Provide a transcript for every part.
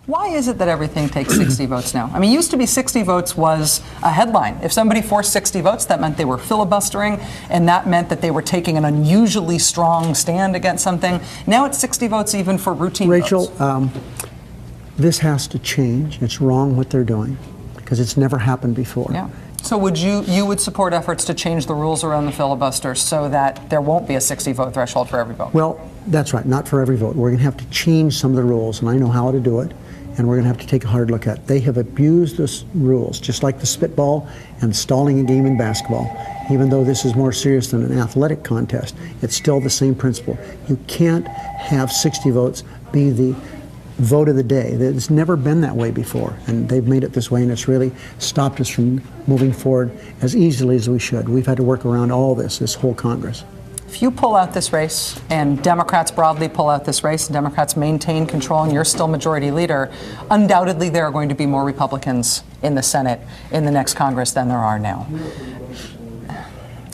Why is it that everything takes 60 votes now? I mean, it used to be 60 votes was a headline. If somebody forced 60 votes, that meant they were filibustering, and that meant that they were taking an unusually strong stand against something. Now it's 60 votes even for routine Rachel, votes. This has to change. It's wrong what they're doing because it's never happened before. Yeah. So would you would support efforts to change the rules around the filibuster so that there won't be a 60 vote threshold for every vote? Well, that's right, not for every vote. We're going to have to change some of the rules, and I know how to do it, and we're going to have to take a hard look at it. They have abused the rules, just like the spitball and stalling a game in basketball. Even though this is more serious than an athletic contest, it's still the same principle. You can't have 60 votes be the vote of the day. It's never been that way before, and they've made it this way, and it's really stopped us from moving forward as easily as we should. We've had to work around all this whole Congress. If you pull out this race, and Democrats broadly pull out this race, and Democrats maintain control, and you're still majority leader, undoubtedly there are going to be more Republicans in the Senate in the next Congress than there are now.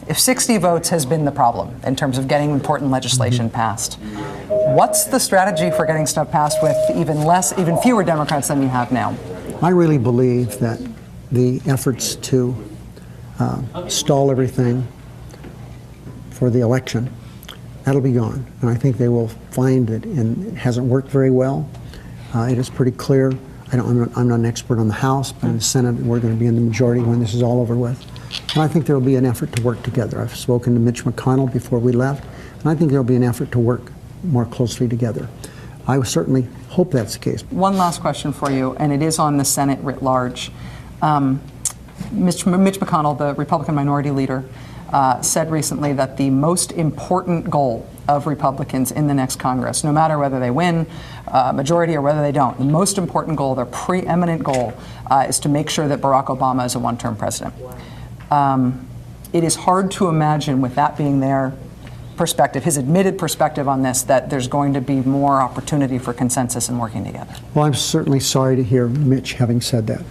If 60 votes has been the problem in terms of getting important legislation passed, what's the strategy for getting stuff passed with even fewer Democrats than you have now? I really believe that the efforts to stall everything for the election, that'll be gone. And I think they will find that it hasn't worked very well. It is pretty clear. I'm not an expert on the House, but in the Senate, we're going to be in the majority when this is all over with. And I think there will be an effort to work together. I've spoken to Mitch McConnell before we left, and I think there will be an effort to work more closely together. I certainly hope that's the case. One last question for you, and it is on the Senate writ large. Mitch McConnell, the Republican minority leader, said recently that the most important goal of Republicans in the next Congress, no matter whether they win majority or whether they don't, the most important goal, their preeminent goal, is to make sure that Barack Obama is a one-term president. It is hard to imagine, with that being their perspective, his admitted perspective on this, that there's going to be more opportunity for consensus and working together. Well, I'm certainly sorry to hear Mitch having said that.